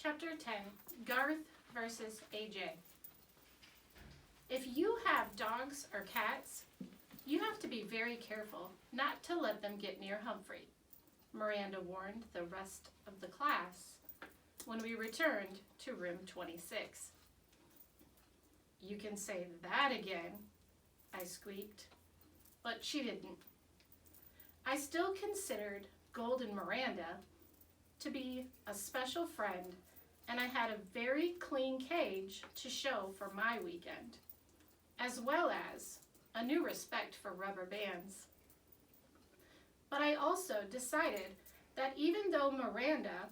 Chapter 10, Garth versus AJ. If you have dogs or cats, you have to be very careful not to let them get near Humphrey, Miranda warned the rest of the class when we returned to room 26. You can say that again, I squeaked, but she didn't. I still considered Golden Miranda to be a special friend, and I had a very clean cage to show for my weekend, as well as a new respect for rubber bands. But I also decided that even though Miranda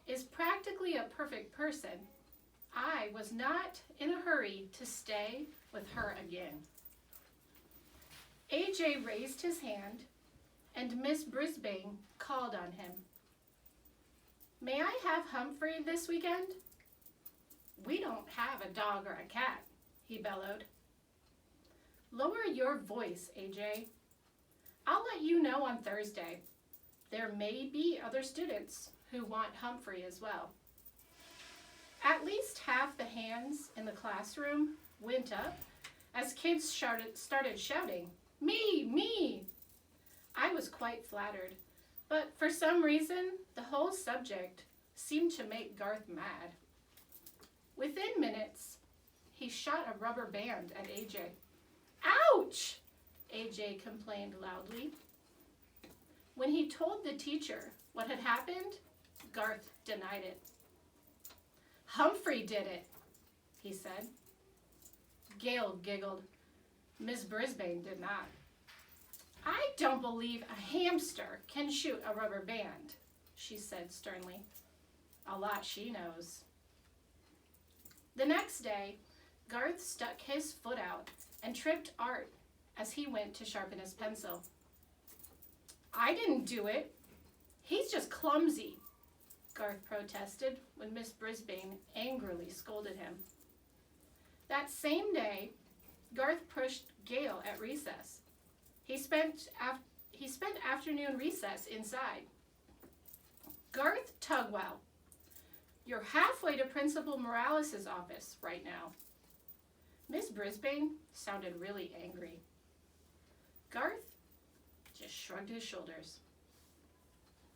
is practically a perfect person, I was not in a hurry to stay with her again. AJ raised his hand, and Miss Brisbane called on him. May I have Humphrey this weekend? We don't have a dog or a cat, he bellowed. Lower your voice, AJ. I'll let you know on Thursday. There may be other students who want Humphrey as well. At least half the hands in the classroom went up as kids started shouting, "Me, me!" I was quite flattered, but for some reason, the whole subject seemed to make Garth mad. Within minutes, he shot a rubber band at AJ. Ouch! AJ complained loudly. When he told the teacher what had happened, Garth denied it. Humphrey did it, he said. Gail giggled. Miss Brisbane did not. I don't believe a hamster can shoot a rubber band, she said sternly. A lot she knows. The next day, Garth stuck his foot out and tripped Art as he went to sharpen his pencil. I didn't do it. He's just clumsy, Garth protested when Miss Brisbane angrily scolded him. That same day, Garth pushed Gail at recess. He spent afternoon recess inside. Garth Tugwell, you're halfway to Principal Morales' office right now. Miss Brisbane sounded really angry. Garth just shrugged his shoulders.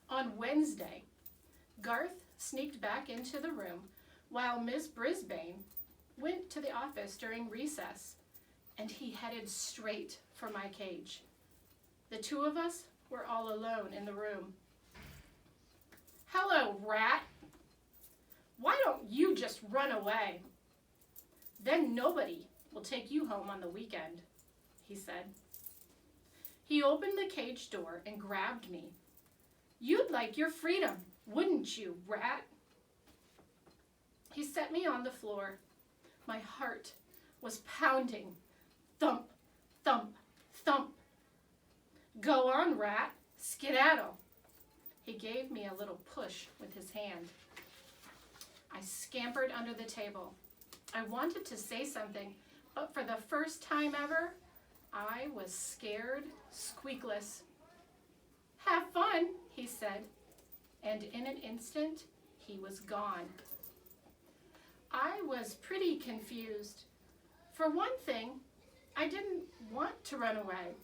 On Wednesday, Garth sneaked back into the room while Miss Brisbane went to the office during recess, and he headed straight for my cage. The two of us were all alone in the room. Hello, rat. Why don't you just run away? Then nobody will take you home on the weekend, he said. He opened the cage door and grabbed me. You'd like your freedom, wouldn't you, rat? He set me on the floor. My heart was pounding. Thump, thump, thump. Go on, rat, skedaddle. He gave me a little push with his hand. I scampered under the table. I wanted to say something, but for the first time ever, I was scared, squeakless. Have fun, he said, and in an instant, he was gone. I was pretty confused. For one thing, I didn't want to run away.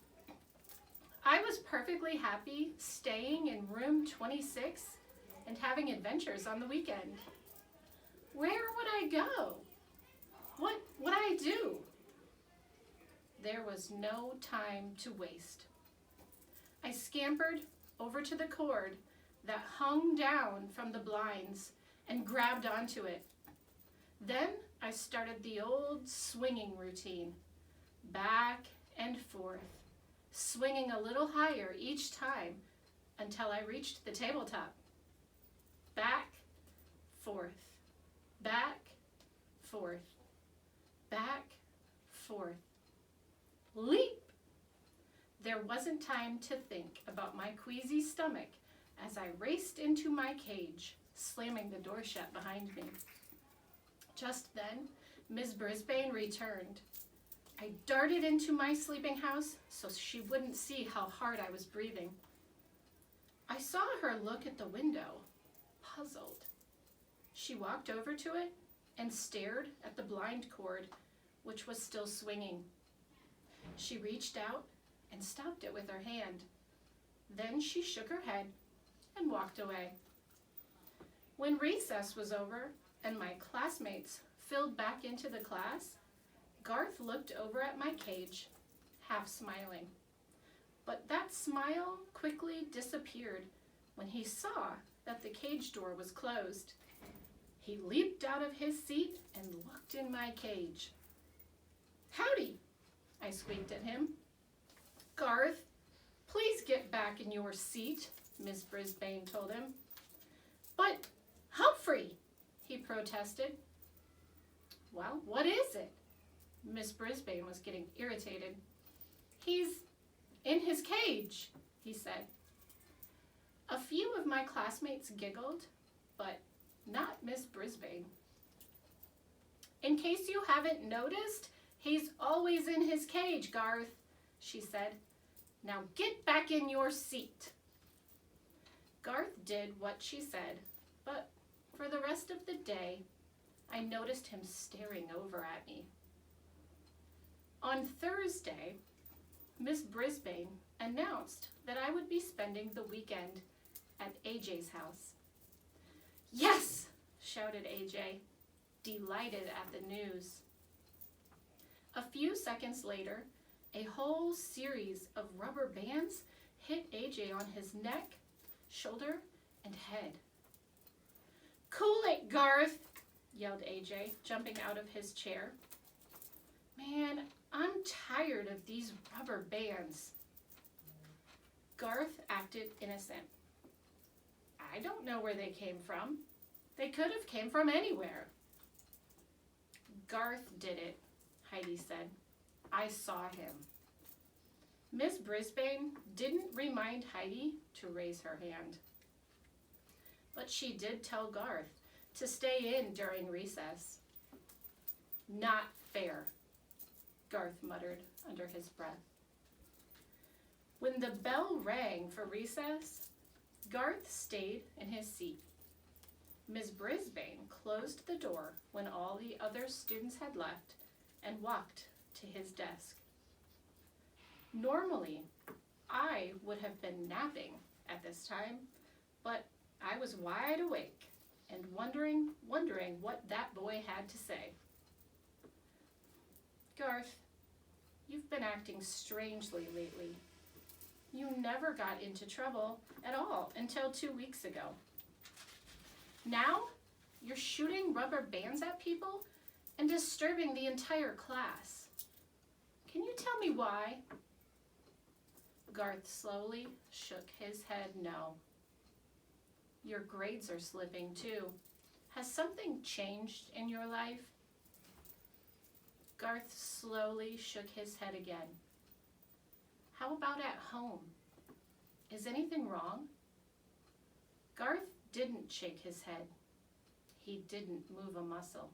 I was perfectly happy staying in room 26 and having adventures on the weekend. Where would I go? What would I do? There was no time to waste. I scampered over to the cord that hung down from the blinds and grabbed onto it. Then I started the old swinging routine, back and forth, swinging a little higher each time until I reached the tabletop. Back, forth, back, forth, back, forth. Leap! There wasn't time to think about my queasy stomach as I raced into my cage, slamming the door shut behind me. Just then, Miss Brisbane returned. I darted into my sleeping house so she wouldn't see how hard I was breathing. I saw her look at the window, puzzled. She walked over to it and stared at the blind cord, which was still swinging. She reached out and stopped it with her hand. Then she shook her head and walked away. When recess was over and my classmates filed back into the class, Garth looked over at my cage, half smiling. But that smile quickly disappeared when he saw that the cage door was closed. He leaped out of his seat and looked in my cage. "Howdy," I squeaked at him. "Garth, please get back in your seat," Miss Brisbane told him. "But Humphrey," he protested. "Well, what is it?" Miss Brisbane was getting irritated. "He's in his cage," he said. A few of my classmates giggled, but not Miss Brisbane. "In case you haven't noticed, he's always in his cage, Garth," she said. "Now get back in your seat." Garth did what she said, but for the rest of the day, I noticed him staring over at me. On Thursday, Miss Brisbane announced that I would be spending the weekend at AJ's house. "Yes!" shouted AJ, delighted at the news. A few seconds later, a whole series of rubber bands hit AJ on his neck, shoulder, and head. "Cool it, Garth!" yelled AJ, jumping out of his chair. "Man, I'm tired of these rubber bands." Garth acted innocent. "I don't know where they came from. They could have came from anywhere." "Garth did it," Heidi said. "I saw him." Miss Brisbane didn't remind Heidi to raise her hand. But she did tell Garth to stay in during recess. "Not fair," Garth muttered under his breath. When the bell rang for recess, Garth stayed in his seat. Miss Brisbane closed the door when all the other students had left and walked to his desk. Normally, I would have been napping at this time, but I was wide awake and wondering what that boy had to say. "Garth, you've been acting strangely lately. You never got into trouble at all until 2 weeks ago. Now, you're shooting rubber bands at people and disturbing the entire class. Can you tell me why?" Garth slowly shook his head no. "Your grades are slipping too. Has something changed in your life?" Garth slowly shook his head again. "How about at home? Is anything wrong?" Garth didn't shake his head. He didn't move a muscle.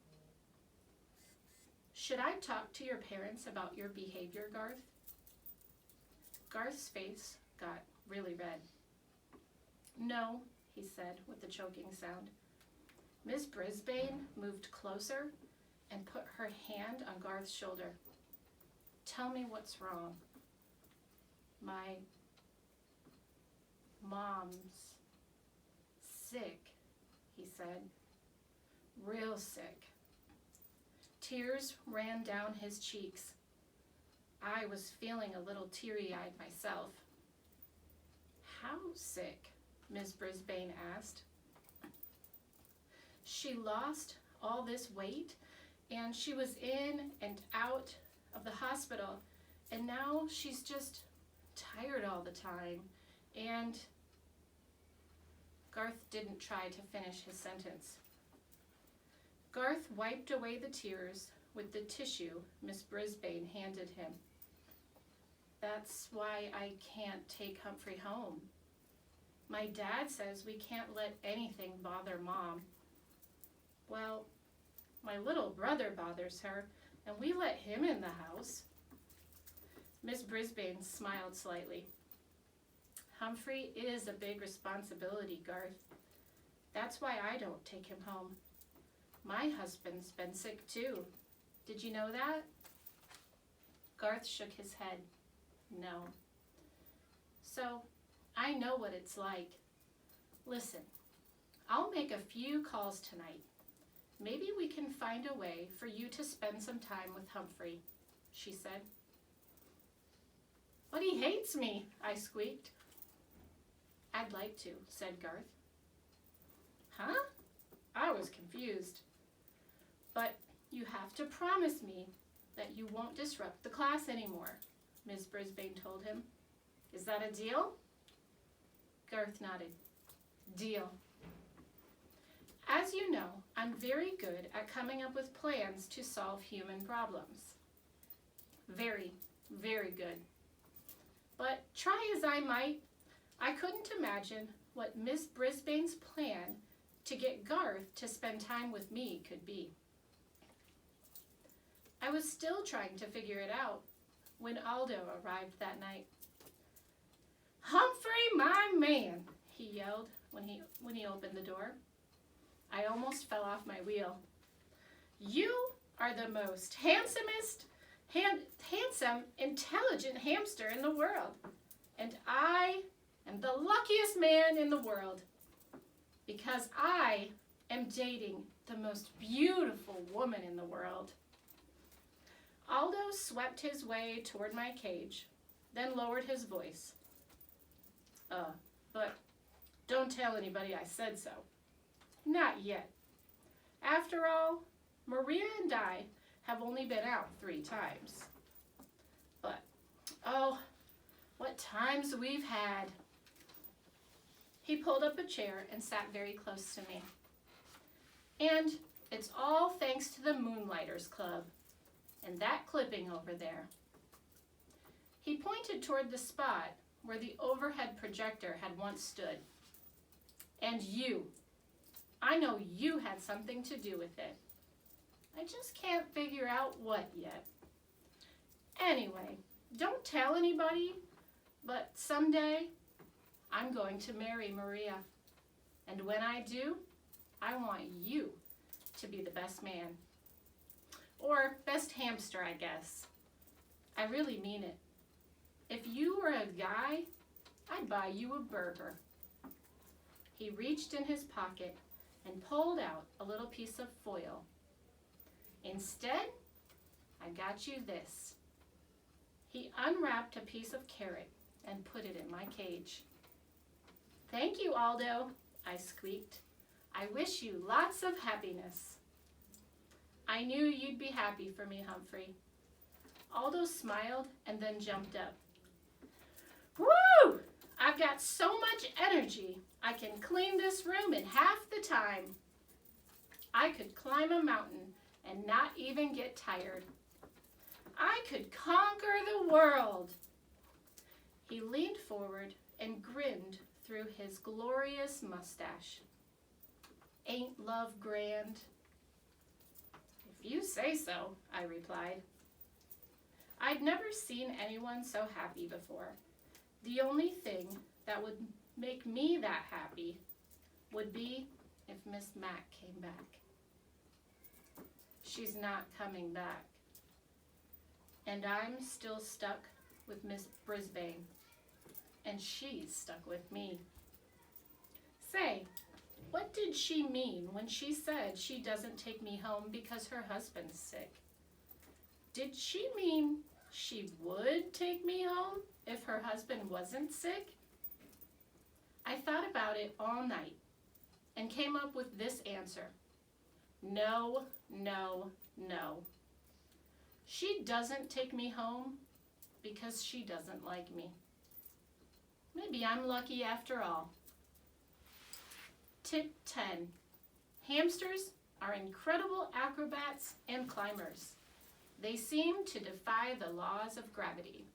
"Should I talk to your parents about your behavior, Garth?" Garth's face got really red. "No," he said with a choking sound. Miss Brisbane moved closer and put her hand on Garth's shoulder. "Tell me what's wrong." "My mom's sick," he said. "Real sick." Tears ran down his cheeks. I was feeling a little teary-eyed myself. "How sick?" Miss Brisbane asked. "She lost all this weight, and she was in and out of the hospital, and now she's just tired all the time, and..." Garth didn't try to finish his sentence. Garth wiped away the tears with the tissue Miss Brisbane handed him. "That's why I can't take Humphrey home. My dad says we can't let anything bother Mom. Well, my little brother bothers her, and we let him in the house." Miss Brisbane smiled slightly. "Humphrey is a big responsibility, Garth. That's why I don't take him home. My husband's been sick too. Did you know that? Garth shook his head. No. So, I know what it's like. Listen, I'll make a few calls tonight. Maybe we can find a way for you to spend some time with Humphrey, she said. But he hates me, I squeaked. I'd like to, said Garth. Huh? I was confused. But you have to promise me that you won't disrupt the class anymore, Miss Brisbane told him. Is that a deal? Garth nodded. Deal. As you know, I'm very good at coming up with plans to solve human problems. Very, very good. But try as I might, I couldn't imagine what Miss Brisbane's plan to get Garth to spend time with me could be. I was still trying to figure it out when Aldo arrived that night. Humphrey, my man, he yelled when he opened the door. I almost fell off my wheel. You are the most handsome, intelligent hamster in the world. And I am the luckiest man in the world because I am dating the most beautiful woman in the world. Aldo swept his way toward my cage, then lowered his voice. But don't tell anybody I said so. Not yet. After all, Maria and I have only been out 3 times. But, oh, what times we've had. He pulled up a chair and sat very close to me. And it's all thanks to the Moonlighters Club and that clipping over there. He pointed toward the spot where the overhead projector had once stood. And you. I know you had something to do with it. I just can't figure out what yet. Anyway, don't tell anybody, but someday I'm going to marry Maria. And when I do, I want you to be the best man. Or best hamster, I guess. I really mean it. If you were a guy, I'd buy you a burger. He reached in his pocket and pulled out a little piece of foil. Instead, I got you this. He unwrapped a piece of carrot and put it in my cage. Thank you, Aldo, I squeaked. I wish you lots of happiness. I knew you'd be happy for me, Humphrey. Aldo smiled and then jumped up. Woo! I've got so much energy, I can clean this room in half the time. I could climb a mountain and not even get tired. I could conquer the world. He leaned forward and grinned through his glorious mustache. Ain't love grand? If you say so, I replied. I'd never seen anyone so happy before. The only thing that would make me that happy would be if Miss Mac came back. She's not coming back. And I'm still stuck with Miss Brisbane. And she's stuck with me. Say, what did she mean when she said she doesn't take me home because her husband's sick? Did she mean she would take me home if her husband wasn't sick? I thought about it all night and came up with this answer. No, no, no. She doesn't take me home because she doesn't like me. Maybe I'm lucky after all. Tip 10. Hamsters are incredible acrobats and climbers. They seem to defy the laws of gravity.